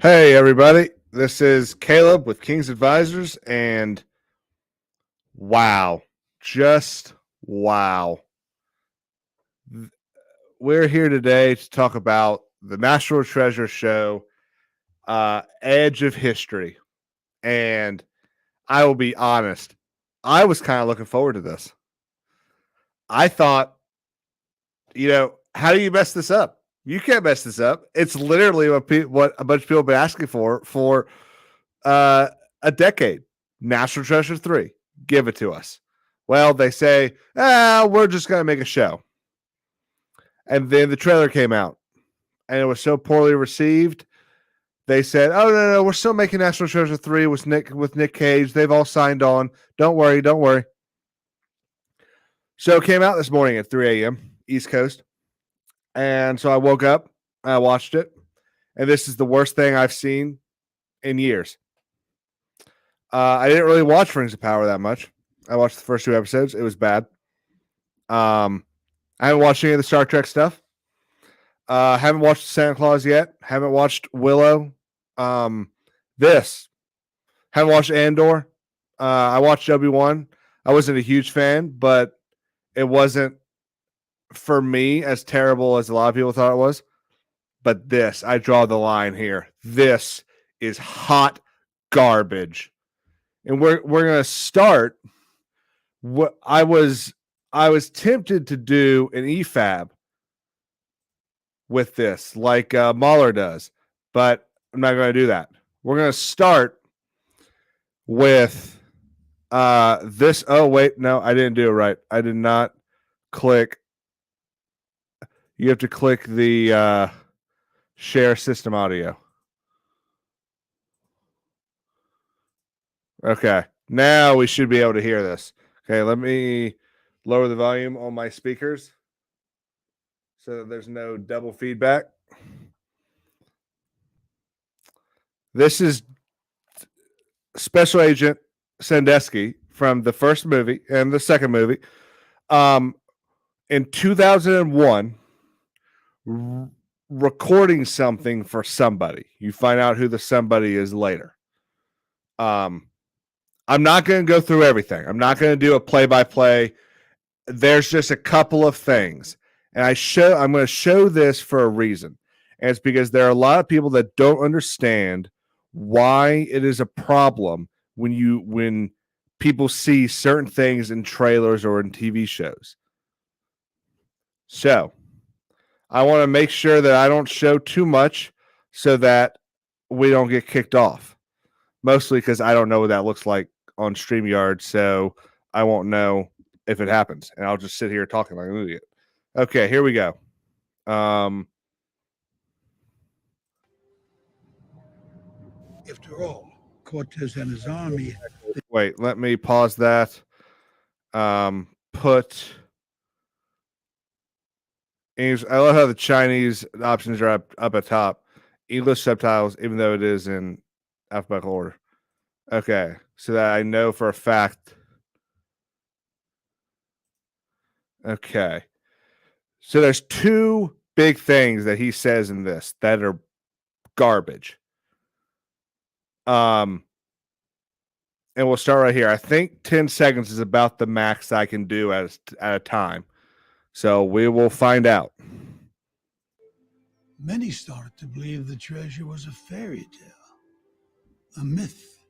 Hey, everybody. This is Caleb with KingsAdvisors, and wow, just wow. We're here today to talk about the National Treasure Show, Edge of History. And I will be honest, I was kind of looking forward to this. I thought, how do you mess this up? You can't mess this up. It's literally what a bunch of people have been asking for a decade. National Treasure 3. Give it to us. Well, they say, we're just going to make a show. And then the trailer came out and it was so poorly received. They said, oh, no, we're still making National Treasure 3 with Nick Cage. They've all signed on. Don't worry. So it came out this morning at 3 a.m. East Coast. And so I woke up, I watched it, and this is the worst thing I've seen in years. I didn't really watch Rings of Power that much. I watched the first 2 episodes. It was bad. I haven't watched any of the Star Trek stuff. Haven't watched Santa Claus yet. Haven't watched Willow. This. Haven't watched Andor. I watched Obi-Wan. I wasn't a huge fan, but it wasn't, for me, as terrible as a lot of people thought it was. But this, I draw the line here. This is hot garbage. And we're gonna start. What I was tempted to do an EFAB with this, like Mahler does, but I'm not going to do that. We're going to start with this. Oh wait, no, I didn't do it right. I did not click. You have to click the share system audio. Okay, now we should be able to hear this. Okay, let me lower the volume on my speakers so that there's no double feedback. This is Special Agent Sandusky from the first movie and the second movie. In 2001, recording something for somebody. You find out who the somebody is later. I'm not going to go through everything. I'm not going to do a play-by-play. There's just a couple of things. And I'm going to show this for a reason. And it's because there are a lot of people that don't understand why it is a problem when people see certain things in trailers or in TV shows. So I want to make sure that I don't show too much so that we don't get kicked off. Mostly because I don't know what that looks like on StreamYard, so I won't know if it happens. And I'll just sit here talking like an idiot. Okay, here we go. After all, Cortez and his army. Wait, let me pause that. Put English. I love how the Chinese options are up at top. English subtitles, even though it is in alphabetical order. Okay, so that I know for a fact. Okay. So there's 2 big things that he says in this that are garbage. And we'll start right here. I think 10 seconds is about the max I can do at a time. So we will find out. Many started to believe the treasure was a fairy tale, a myth.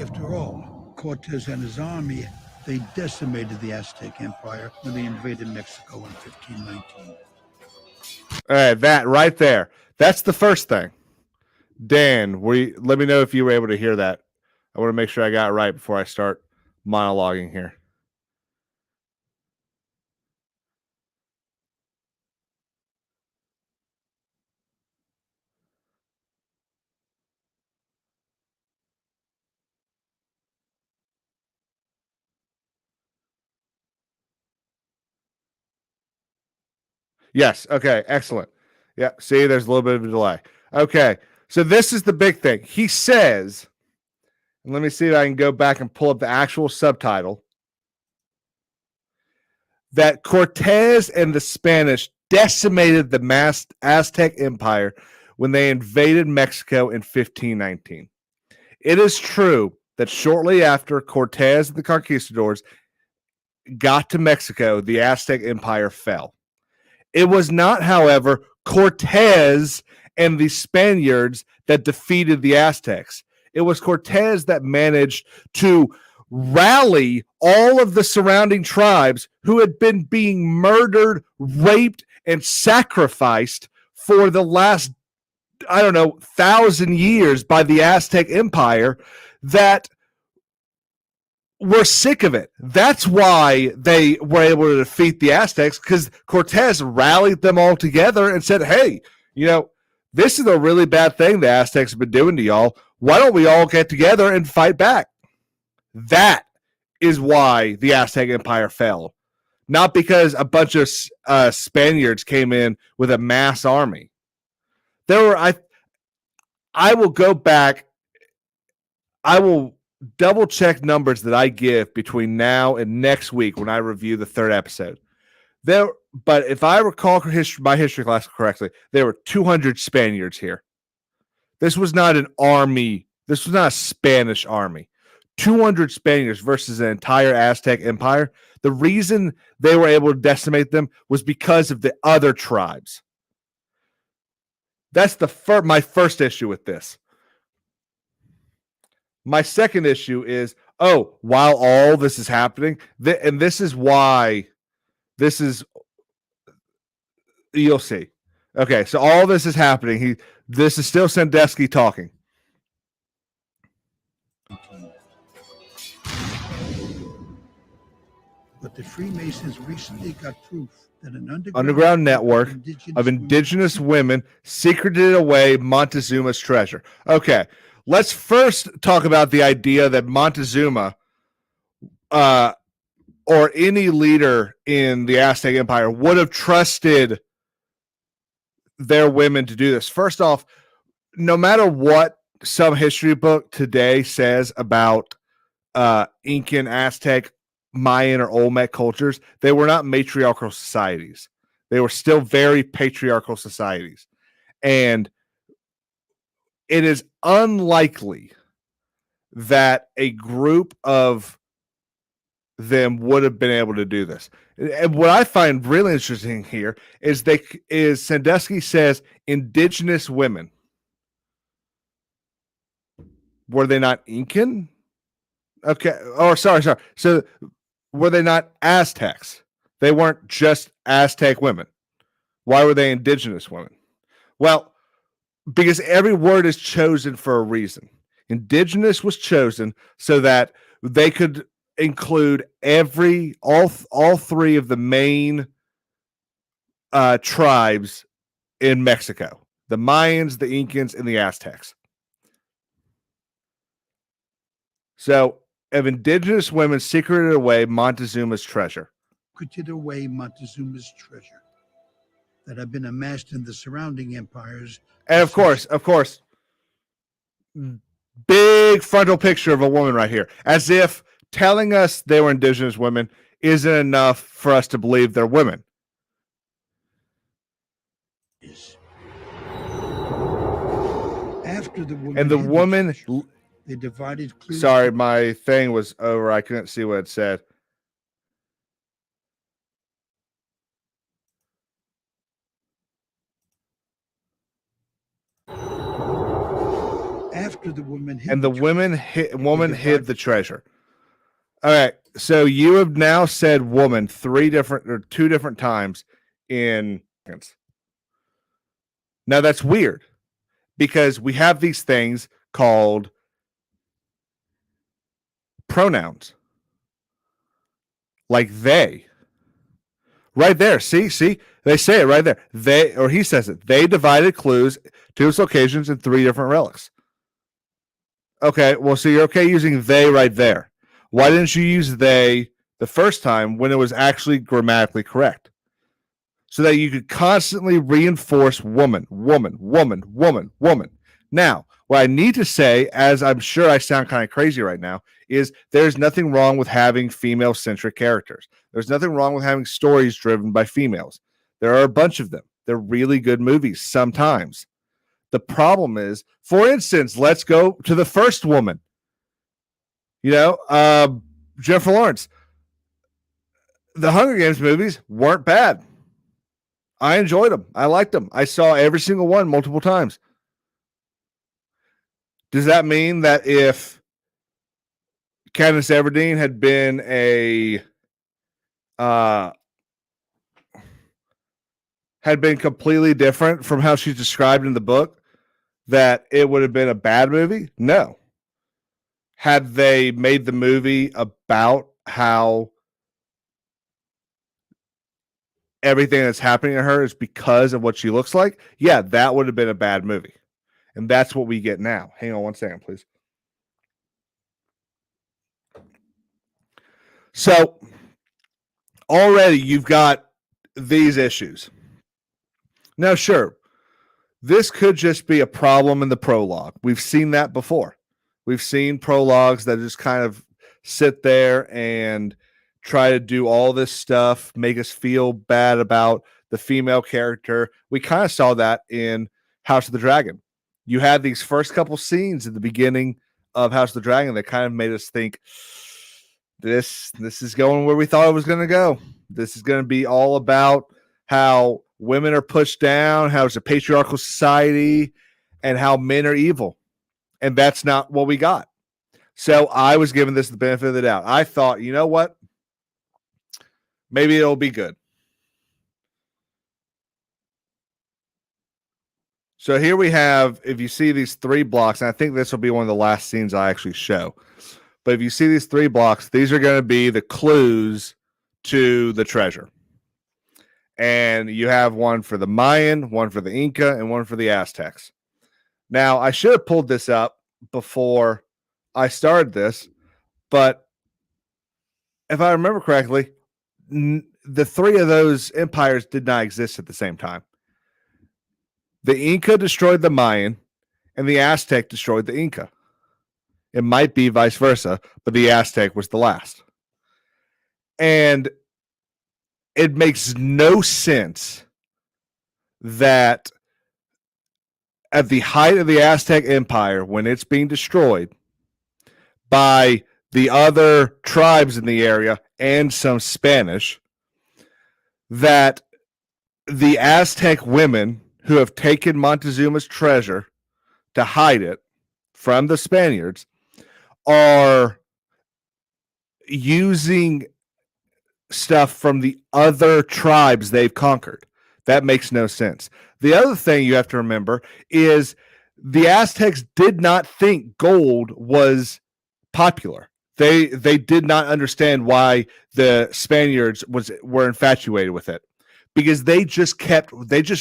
After all, Cortez and his army, they decimated the Aztec Empire when they invaded Mexico in 1519. All right, that right there. That's the first thing. Dan, let me know if you were able to hear that. I want to make sure I got it right before I start monologuing here. Yes. Okay. Excellent. Yeah. See, there's a little bit of a delay. Okay. So this is the big thing. He says, and let me see if I can go back and pull up the actual subtitle, that Cortez and the Spanish decimated the Aztec Empire when they invaded Mexico in 1519. It is true that shortly after Cortez and the conquistadors got to Mexico, the Aztec Empire fell. It was not, however, Cortez and the Spaniards that defeated the Aztecs. It was Cortez that managed to rally all of the surrounding tribes who had been being murdered, raped, and sacrificed for the last, 1,000 years by the Aztec Empire that were sick of it. That's why they were able to defeat the Aztecs, because Cortez rallied them all together and said, hey, this is a really bad thing the Aztecs have been doing to y'all. Why don't we all get together and fight back? That is why the Aztec Empire fell. Not because a bunch of Spaniards came in with a mass army. I will go back. I will double check numbers that I give between now and next week when I review the third episode. But if I recall my history class correctly, there were 200 Spaniards here. This was not an army. This was not a Spanish army. 200 Spaniards versus an entire Aztec empire. The reason they were able to decimate them was because of the other tribes. That's my first issue with this. My second issue is, while all this is happening, and this is why you'll see. Okay, so all this is happening. This is still Sandusky talking. But the Freemasons recently got proof that an underground network of indigenous women secreted away Montezuma's treasure. Okay, let's first talk about the idea that Montezuma or any leader in the Aztec Empire would have trusted their women to do this. First off, no matter what some history book today says about Incan, Aztec, Mayan, or Olmec cultures, they were not matriarchal societies. They were still very patriarchal societies. And it is unlikely that a group of them would have been able to do this. And what I find really interesting here is Sandusky says indigenous women. Were they not Incan? Okay. Oh, sorry. So were they not Aztecs? They weren't just Aztec women. Why were they indigenous women? Well, because every word is chosen for a reason. Indigenous was chosen so that they could include all three of the main tribes in Mexico: the Mayans, the Incans, and the Aztecs. So, of indigenous women secreted away Montezuma's treasure. Secreted away Montezuma's treasure that have been amassed in the surrounding empires. And of course, big frontal picture of a woman right here, as if telling us they were indigenous women isn't enough for us to believe they're women. After the woman and the woman, they divided clues. Sorry, my thing was over. I couldn't see what it said. After the woman hid and the woman hid the treasure. All right, so you have now said woman two different times in. Now that's weird because we have these things called pronouns, like they. Right there, see, they say it right there. They, or he says it. They divided clues to its locations in 3 different relics. Okay, well, so you're okay using they right there. Why didn't you use they the first time when it was actually grammatically correct? So that you could constantly reinforce woman, woman, woman, woman, woman. Now, what I need to say, as I'm sure I sound kind of crazy right now, is there's nothing wrong with having female-centric characters. There's nothing wrong with having stories driven by females. There are a bunch of them. They're really good movies sometimes. The problem is, for instance, let's go to the first woman. Jennifer Lawrence. The Hunger Games movies weren't bad. I enjoyed them. I liked them. I saw every single one multiple times. Does that mean that if Katniss Everdeen had been had been completely different from how she's described in the book, that it would have been a bad movie? No. Had they made the movie about how everything that's happening to her is because of what she looks like, yeah, that would have been a bad movie. And that's what we get now. Hang on one second, please. So already you've got these issues. Now, sure, this could just be a problem in the prologue. We've seen that before. We've seen prologues that just kind of sit there and try to do all this stuff, make us feel bad about the female character. We kind of saw that in House of the Dragon. You had these first couple scenes at the beginning of House of the Dragon that kind of made us think, this is going where we thought it was going to go. This is going to be all about how women are pushed down, how it's a patriarchal society, and how men are evil. And that's not what we got. So I was giving this the benefit of the doubt. I thought, you know what? Maybe it'll be good. So here we have, if you see these 3 blocks, and I think this will be one of the last scenes I actually show. But if you see these 3 blocks, these are going to be the clues to the treasure. And you have one for the Mayan, one for the Inca, and one for the Aztecs. Now, I should have pulled this up before I started this, but if I remember correctly, the 3 of those empires did not exist at the same time. The Inca destroyed the Mayan, and the Aztec destroyed the Inca. It might be vice versa, but the Aztec was the last. And it makes no sense that at the height of the Aztec Empire, when it's being destroyed by the other tribes in the area and some Spanish, that the Aztec women who have taken Montezuma's treasure to hide it from the Spaniards are using stuff from the other tribes they've conquered. That makes no sense. The other thing you have to remember is the Aztecs did not think gold was popular. They did not understand why the Spaniards were infatuated with it, because they just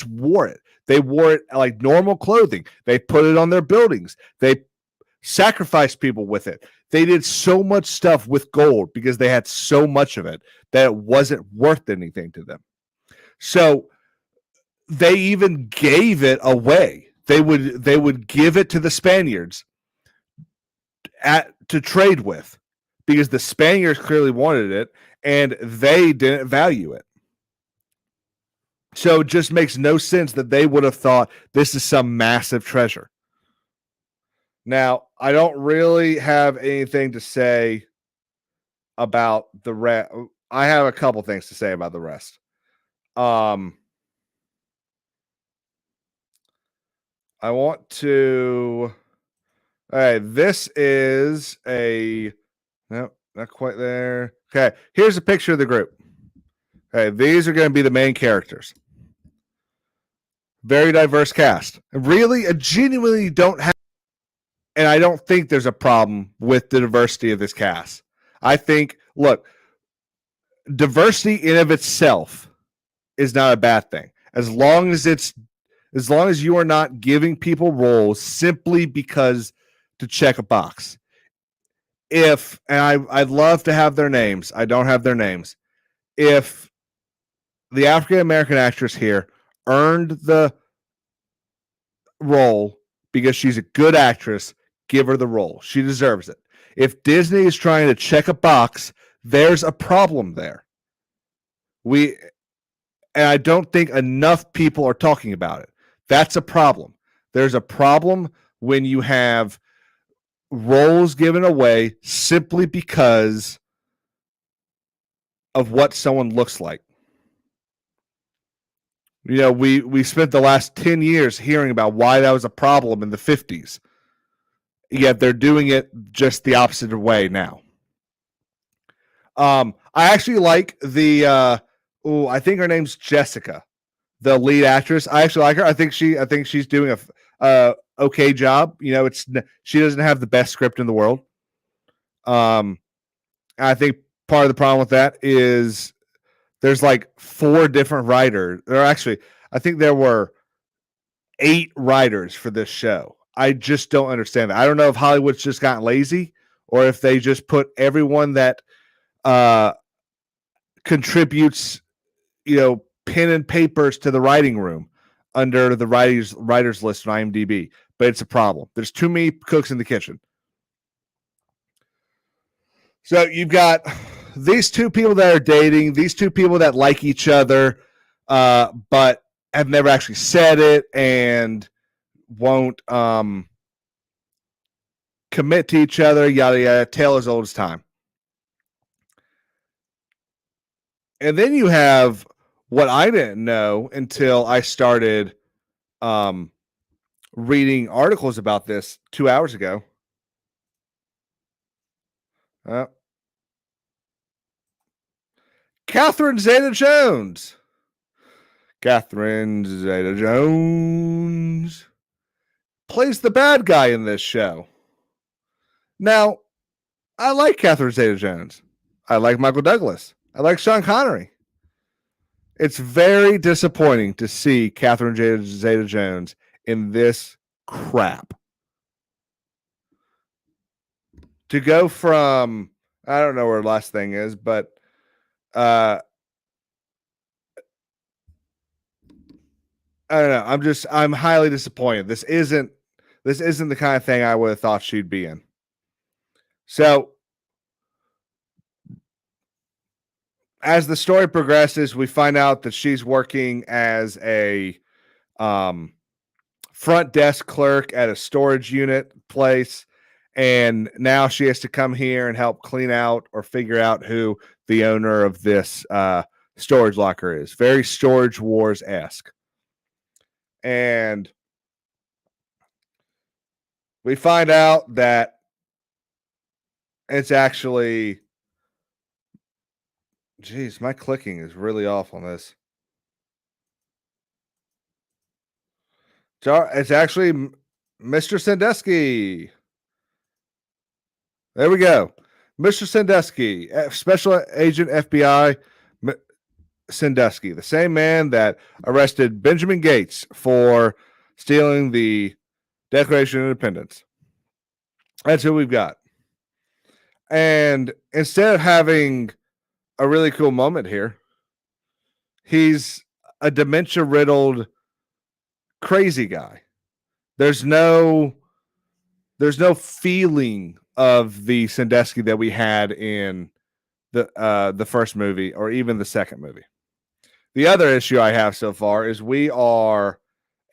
wore it. They wore it like normal clothing. They put it on their buildings. They sacrificed people with it. They did so much stuff with gold because they had so much of it that it wasn't worth anything to them. So they even gave it away. They would give it to the Spaniards to trade with, because the Spaniards clearly wanted it and they didn't value it. So it just makes no sense that they would have thought this is some massive treasure. Now, I don't really have anything to say about the rest. I have a couple things to say about the rest. I want to. All right, this is no, not quite there. Okay, here's a picture of the group. Okay, these are going to be the main characters. Very diverse cast. Really, I genuinely don't have, and I don't think there's a problem with the diversity of this cast. I think, look, diversity in of itself is not a bad thing. As long as you are not giving people roles simply because to check a box. I'd love to have their names. I don't have their names. If the African American actress here earned the role because she's a good actress, give her the role. She deserves it. If Disney is trying to check a box, there's a problem there. And I don't think enough people are talking about it. That's a problem. There's a problem when you have roles given away simply because of what someone looks like. You know, we spent the last 10 years hearing about why that was a problem in the 50s. Yet they're doing it just the opposite way now. I actually like the I think her name's Jessica, the lead actress. I actually like her. I think she's doing a okay job. You know, she doesn't have the best script in the world. I think part of the problem with that is there's like 4 different writers. Or actually, I think there were 8 writers for this show. I just don't understand that. I don't know if Hollywood's just gotten lazy or if they just put everyone that contributes, you know, pen and papers to the writing room under the writers list on IMDb. But it's a problem. There's too many cooks in the kitchen. So you've got these 2 people that are dating, these 2 people that like each other, but have never actually said it and won't commit to each other, yada yada, tale as old as time. And then you have what I didn't know until I started reading articles about this 2 hours ago. Catherine Zeta-Jones. Catherine Zeta-Jones plays the bad guy in this show. Now, I like Catherine Zeta-Jones. I like Michael Douglas. I like Sean Connery. It's very disappointing to see Catherine Zeta-Jones in this crap. To go from, I don't know where her last thing is, but I don't know. I'm highly disappointed. This isn't the kind of thing I would have thought she'd be in. So as the story progresses, we find out that she's working as a front desk clerk at a storage unit place. And now she has to come here and help clean out or figure out who the owner of this storage locker is. Very Storage Wars-esque. And we find out that it's actually, geez, my clicking is really off on this. It's actually Mr. Sandusky. There we go. Mr. Sandusky, Special Agent FBI Sandusky, the same man that arrested Benjamin Gates for stealing the Declaration of Independence. That's who we've got. And instead of having a really cool moment here, he's a dementia-riddled crazy guy. There's no feeling of the Sandusky that we had in the first movie or even the second movie. The other issue I have so far is we are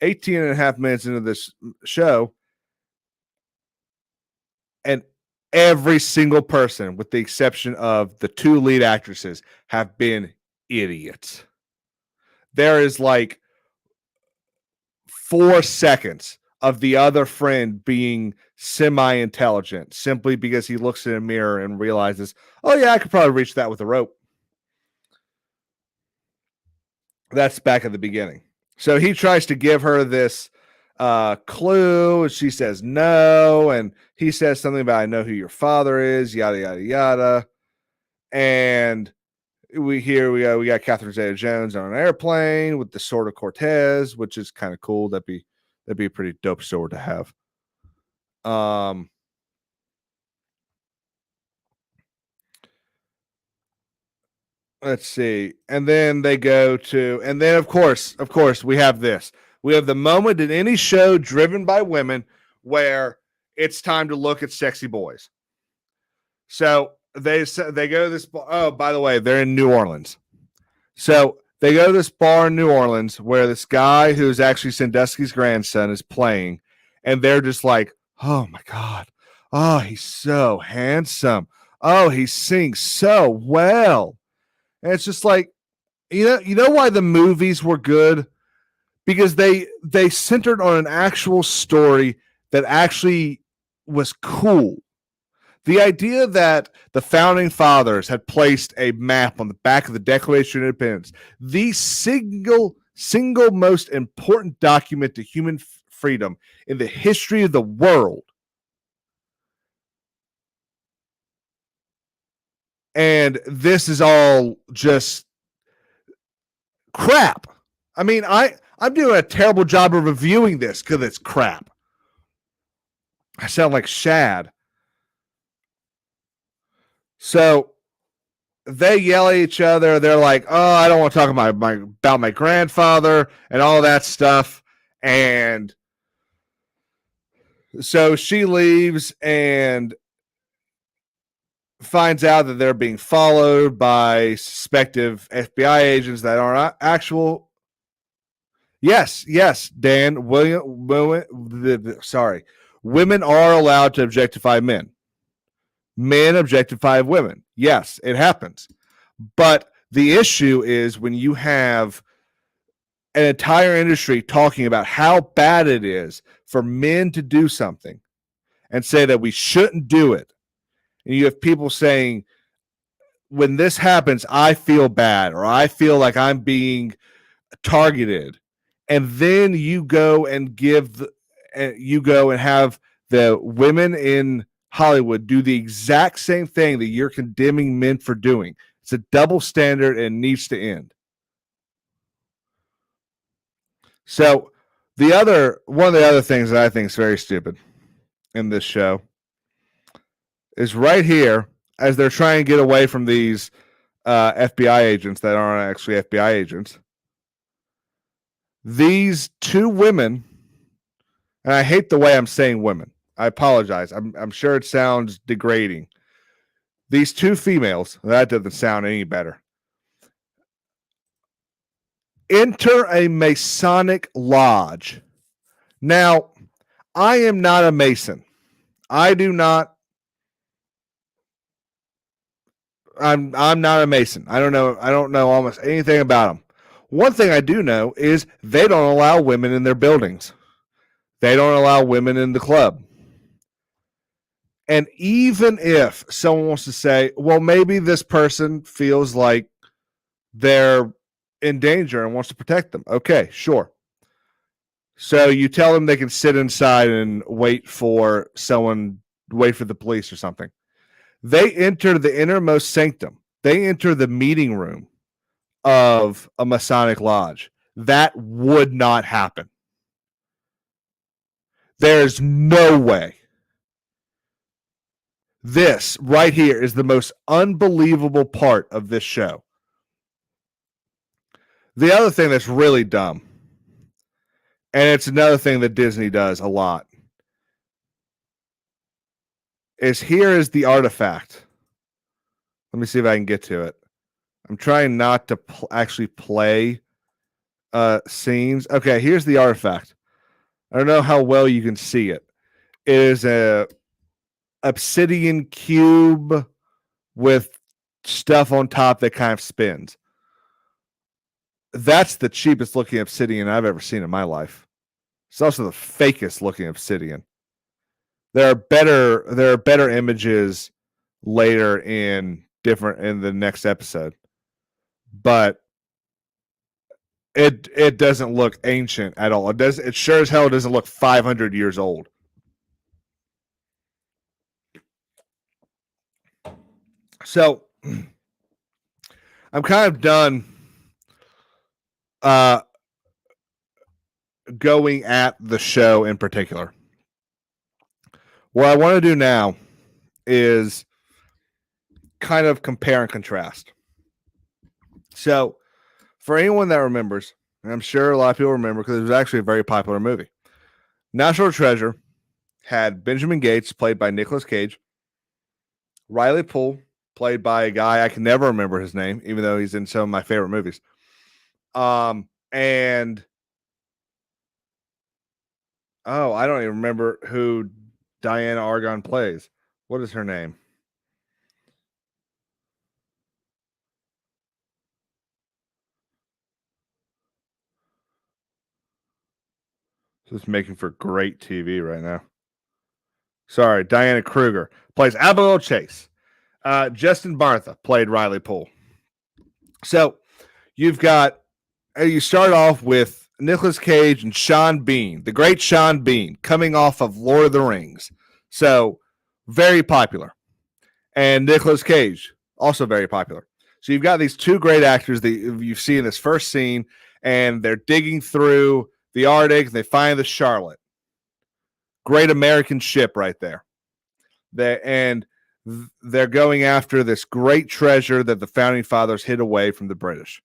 18 and a half minutes into this show, and every single person, with the exception of the 2 lead actresses, have been idiots. There is like 4 seconds of the other friend being semi-intelligent simply because he looks in a mirror and realizes, oh yeah, I could probably reach that with a rope. That's back at the beginning. So he tries to give her this clue, and she says no, and he says something about, I know who your father is, yada yada yada. And we got Catherine Zeta-Jones on an airplane with the Sword of Cortez, which is kind of cool. That'd be a pretty dope sword to have. Let's see. And then they go to, and then of course, we have this. We have the moment in any show driven by women where it's time to look at sexy boys. So they go to this. Oh, by the way, they're in New Orleans. So They go to this bar in New Orleans where this guy who's actually Sandusky's grandson is playing, and they're just like, oh my God. Oh, he's so handsome. Oh, he sings so well. And it's just like, you know why the movies were good? Because they centered on an actual story that actually was cool. The idea that the founding fathers had placed a map on the back of the Declaration of Independence, the single most important document to human freedom in the history of the world. And this is all just crap. I mean, I'm doing a terrible job of reviewing this because it's crap. I sound like Shad. So they yell at each other. They're like, oh, I don't want to talk about my grandfather and all that stuff. And so she leaves and finds out that they're being followed by suspected FBI agents that are not actual. Yes, Dan. Women are allowed to objectify men. Men objectify women. Yes, it happens. But the issue is when you have an entire industry talking about how bad it is for men to do something and say that we shouldn't do it. And you have people saying, when this happens, I feel bad or I feel like I'm being targeted. And then you go and have the women in Hollywood do the exact same thing that you're condemning men for doing. It's a double standard and needs to end. So one of the other things that I think is very stupid in this show is right here as they're trying to get away from these FBI agents that aren't actually FBI agents. These two women, and I hate the way I'm saying women. I apologize. I'm sure it sounds degrading. These two females, that doesn't sound any better, enter a Masonic lodge. Now, I am not a Mason. I'm not a Mason. I don't know almost anything about them. One thing I do know is they don't allow women in their buildings. They don't allow women in the club. And even if someone wants to say, well, maybe this person feels like they're in danger and wants to protect them. Okay, sure. So you tell them they can sit inside and wait for the police or something. They enter the innermost sanctum. They enter the meeting room of a Masonic lodge. That would not happen. There's no way. This right here is the most unbelievable part of this show. The other thing that's really dumb, and it's another thing that Disney does a lot, is here is the artifact. Let me see if I can get to it. I'm trying not to actually play scenes. Okay, here's the artifact. I don't know how well you can see it. It is a obsidian cube with stuff on top that kind of spins. That's the cheapest looking obsidian I've ever seen in my life. It's also the fakest looking obsidian. There are better images later in the next episode. But it doesn't look ancient at all. It sure as hell doesn't look 500 years old. So I'm kind of done going at the show in particular. What I want to do now is kind of compare and contrast. So for anyone that remembers, and I'm sure a lot of people remember because it was actually a very popular movie, National Treasure had Benjamin Gates, played by Nicolas Cage, Riley Poole, played by a guy I can never remember his name, even though he's in some of my favorite movies, And I don't even remember who Diana Argon plays. What is her name? This is making for great TV right now. Sorry, Diana Kruger plays Abigail Chase. Justin Bartha played Riley Poole. So you start off with Nicolas Cage and Sean Bean, the great Sean Bean, coming off of Lord of the Rings. So very popular. And Nicolas Cage, also very popular. So you've got these two great actors that you see in this first scene, and they're digging through the Arctic, and they find the Charlotte. Great American ship right there. They're going after this great treasure that the founding fathers hid away from the British.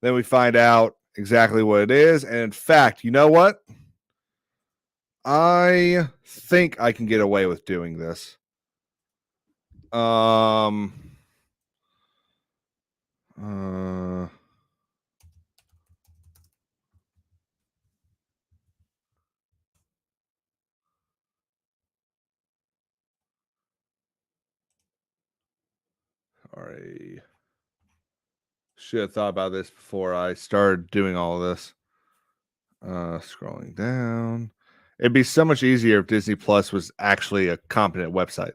Then we find out exactly what it is. And in fact, you know what? I think I can get away with doing this. All right. Should have thought about this before I started doing all of this. Scrolling down. It'd be so much easier if Disney Plus was actually a competent website.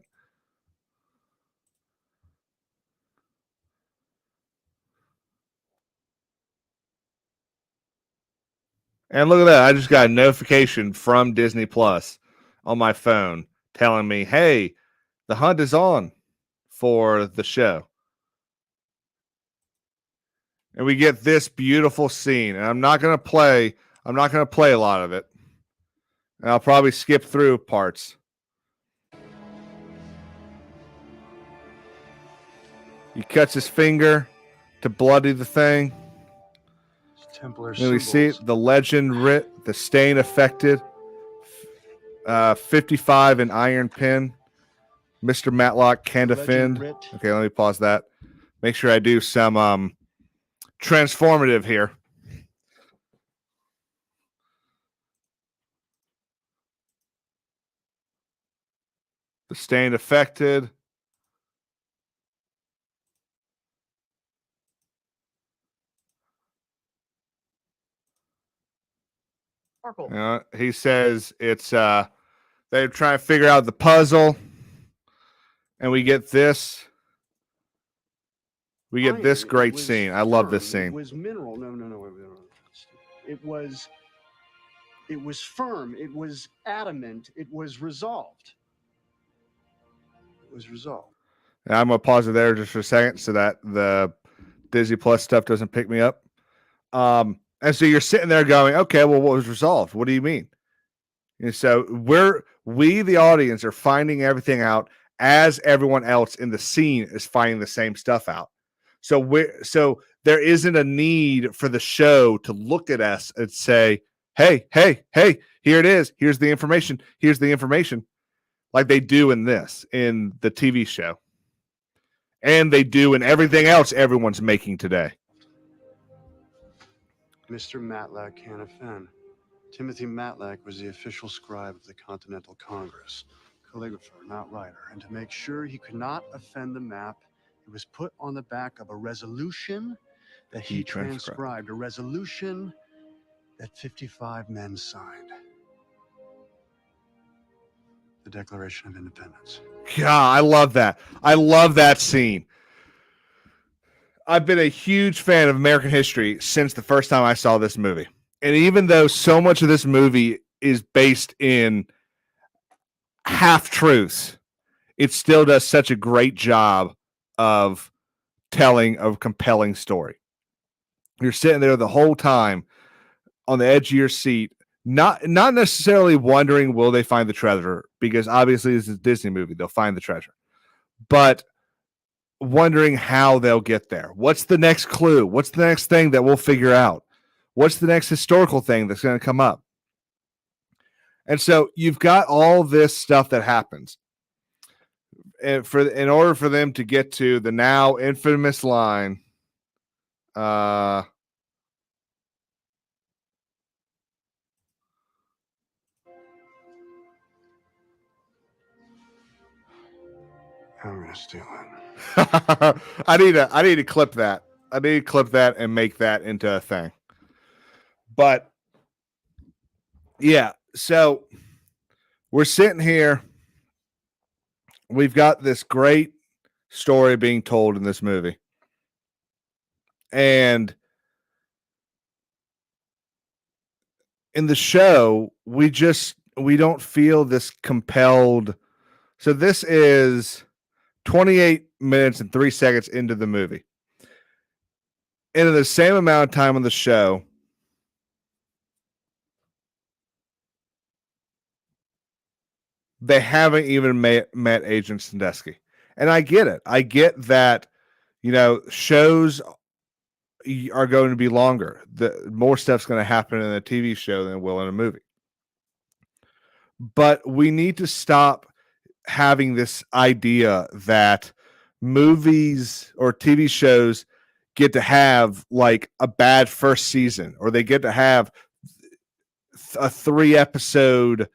And look at that. I just got a notification from Disney Plus on my phone telling me, hey, the hunt is on for the show. And we get this beautiful scene. And I'm not going to play a lot of it. And I'll probably skip through parts. He cuts his finger to bloody the thing. Templar and we see the legend writ, the stain affected, 55 in iron pin. Mr. Matlock can defend. Okay, let me pause that. Make sure I do some transformative here. The stain affected. He says it's they're trying to figure out the puzzle, and we get this. We get this great scene. I love this scene. It was mineral. No. It was firm. It was adamant. It was resolved. And I'm gonna pause it there just for a second so that the Disney Plus stuff doesn't pick me up. And so you're sitting there going, okay, well, what was resolved? What do you mean? And so we, the audience, are finding everything out as everyone else in the scene is finding the same stuff out. So there isn't a need for the show to look at us and say, hey, here it is. Here's the information. Like they do in the TV show. And they do in everything else everyone's making today. Mr. Matlack can offend. Timothy Matlack was the official scribe of the Continental Congress, calligrapher, not writer. And to make sure he could not offend the map, it was put on the back of a resolution that he transcribed, a resolution that 55 men signed. The Declaration of Independence. God, I love that. I love that scene. I've been a huge fan of American history since the first time I saw this movie. And even though so much of this movie is based in half-truths, it still does such a great job of telling a compelling story. You're sitting there the whole time on the edge of your seat, not necessarily wondering, will they find the treasure? Because obviously this is a Disney movie. They'll find the treasure. But wondering how they'll get there. What's the next clue? What's the next thing that we'll figure out? What's the next historical thing that's going to come up? And so you've got all this stuff that happens. And in order for them to get to the now infamous line, I'm gonna steal it. I need to clip that. I need to clip that and make that into a thing. But yeah, so we're sitting here. We've got this great story being told in this movie. And in the show, we don't feel this compelled. So this is 28 minutes and 3 seconds into the movie. And in the same amount of time on the show, they haven't even met Agent Sandusky. And I get it. I get that, shows are going to be longer. The more stuff's going to happen in a TV show than it will in a movie. But we need to stop having this idea that movies or TV shows get to have like a bad first season, or they get to have a 3-episode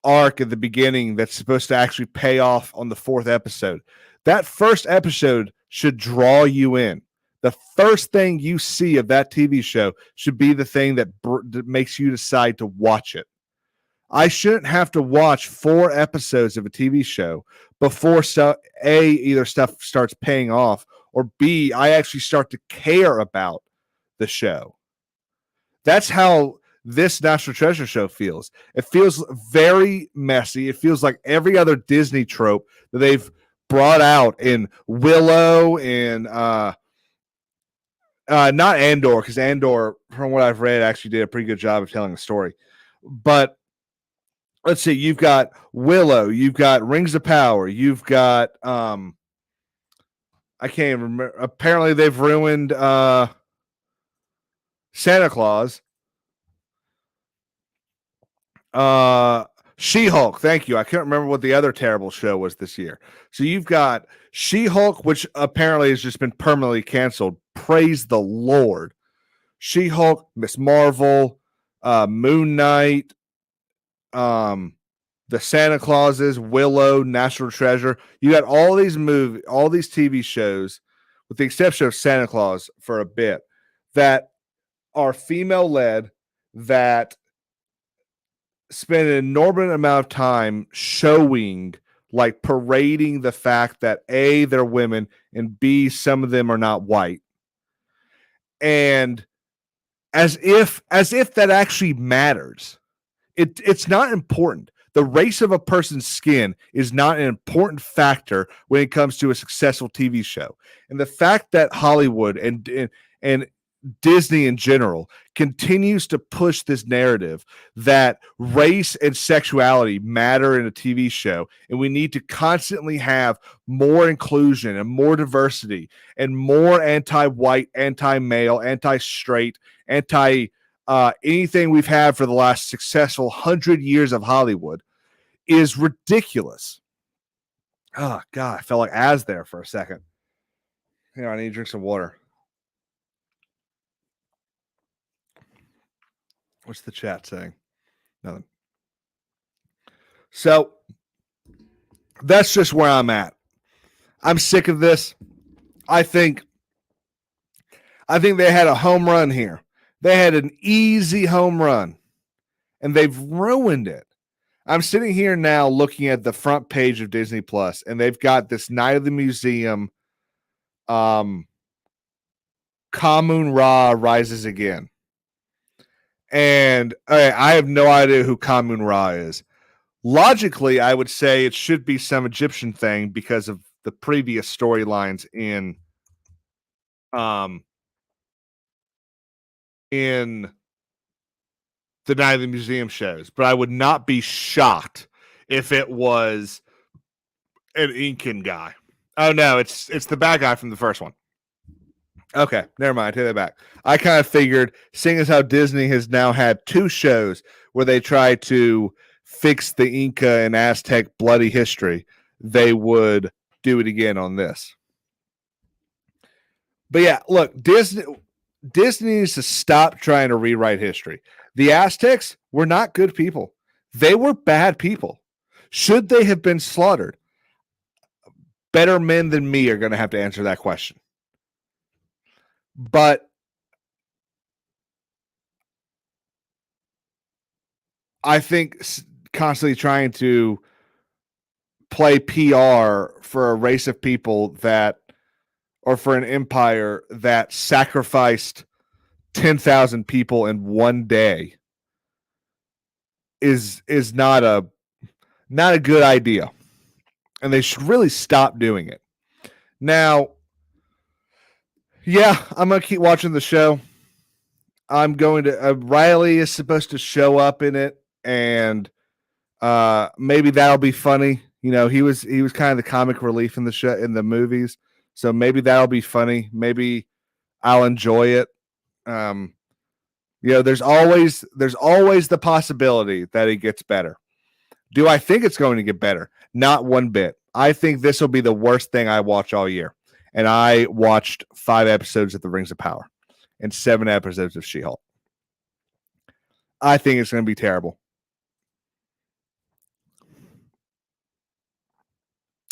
arc at the beginning that's supposed to actually pay off on the 4th episode. That first episode should draw you in. The first thing you see of that TV show should be the thing that makes you decide to watch it. I shouldn't have to watch 4 episodes of a TV show before either stuff starts paying off, or B, I actually start to care about the show. That's how this National Treasure show feels. It feels very messy. It feels like every other Disney trope that they've brought out in Willow and not Andor, because Andor, from what I've read, actually did a pretty good job of telling the story. But let's see, you've got Willow, you've got Rings of Power, you've got I can't even remember. Apparently they've ruined Santa Claus. She-Hulk, thank you. I can't remember what the other terrible show was this year. So you've got She-Hulk, which apparently has just been permanently canceled. Praise the Lord. She-Hulk, Miss Marvel, Moon Knight, the Santa Clauses, Willow, National Treasure. You got all these TV shows, with the exception of Santa Claus for a bit, that are female-led, that spend an enormous amount of time showing, like parading the fact that A, they're women, and B, some of them are not white. And as if that actually matters. It's not important. The race of a person's skin is not an important factor when it comes to a successful TV show. And the fact that Hollywood and Disney in general continues to push this narrative that race and sexuality matter in a TV show, and we need to constantly have more inclusion and more diversity and more anti-white, anti-male, anti-straight, anything we've had for the last successful 100 years of Hollywood is ridiculous. Oh God, I felt like Az there for a second. Here, I need to drink some water. What's the chat saying? Nothing. So that's just where I'm at. I'm sick of this. I think they had a home run here. They had an easy home run, and they've ruined it. I'm sitting here now looking at the front page of Disney Plus, and they've got this Night of the Museum, Kamun Ra rises again. And I have no idea who Kamun Ra is. Logically, I would say it should be some Egyptian thing because of the previous storylines in the Night of the Museum shows. But I would not be shocked if it was an Incan guy. Oh no, it's the bad guy from the first one. Okay, never mind. Take that back. I kind of figured, seeing as how Disney has now had 2 shows where they try to fix the Inca and Aztec bloody history, they would do it again on this. But yeah, look, Disney. Disney needs to stop trying to rewrite history. The Aztecs were not good people. They were bad people. Should they have been slaughtered? Better men than me are going to have to answer that question. But I think constantly trying to play PR for a race of people that, or for an empire that sacrificed 10,000 people in one day is not a good idea. And they should really stop doing it. Now, yeah, I'm going to keep watching the show. I'm going to Riley is supposed to show up in it, and maybe that'll be funny. You know, he was kind of the comic relief in the show, in the movies, so maybe that'll be funny. Maybe I'll enjoy it. You know, there's always the possibility that it gets better. Do I think it's going to get better? Not one bit. I think this will be the worst thing I watch all year. And I watched 5 episodes of The Rings of Power and 7 episodes of She-Hulk. I think it's going to be terrible.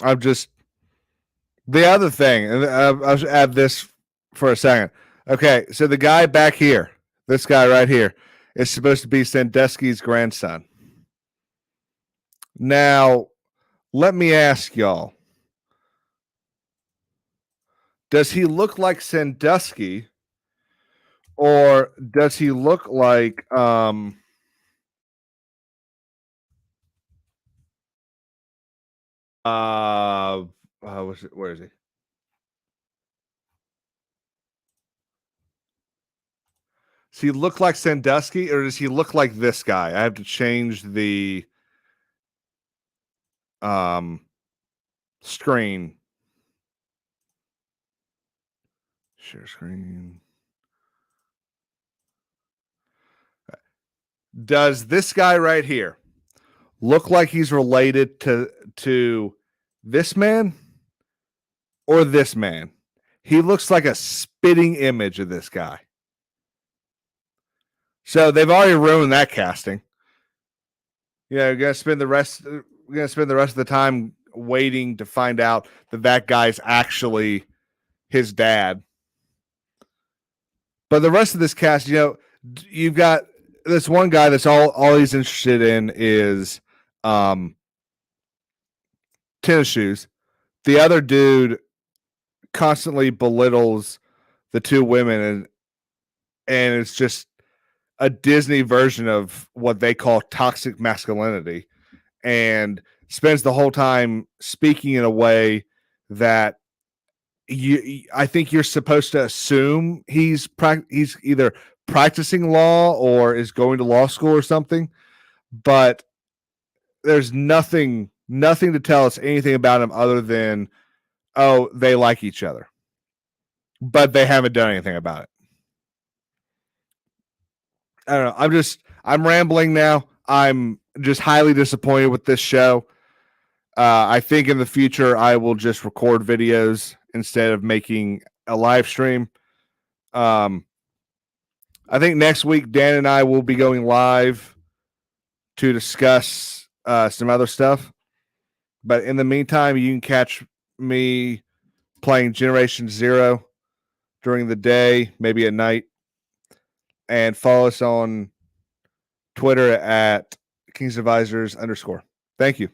I'm just the other thing, and I'll add this for a second. Okay, so the guy back here, this guy right here, is supposed to be Sandusky's grandson. Now, let me ask y'all, does he look like Sandusky, or does he look like where is he? Does he look like Sandusky, or does he look like this guy? I have to change the screen. Share screen. Does this guy right here look like he's related to this man or this man? He looks like a spitting image of this guy. So they've already ruined that casting. Yeah, we're gonna spend the rest of the time waiting to find out that guy's actually his dad. But the rest of this cast, you know, you've got this one guy that's all he's interested in is tennis shoes. The other dude constantly belittles the two women, and it's just a Disney version of what they call toxic masculinity, and spends the whole time speaking in a way that I think you're supposed to assume he's either practicing law or is going to law school or something, but there's nothing to tell us anything about him other than, oh, they like each other, but they haven't done anything about it. I don't know. I'm rambling now. I'm just highly disappointed with this show. I think in the future I will just record videos instead of making a live stream. I think next week Dan and I will be going live to discuss some other stuff. But in the meantime, you can catch me playing Generation Zero during the day, maybe at night, and follow us on Twitter at KingsAdvisors _. Thank you.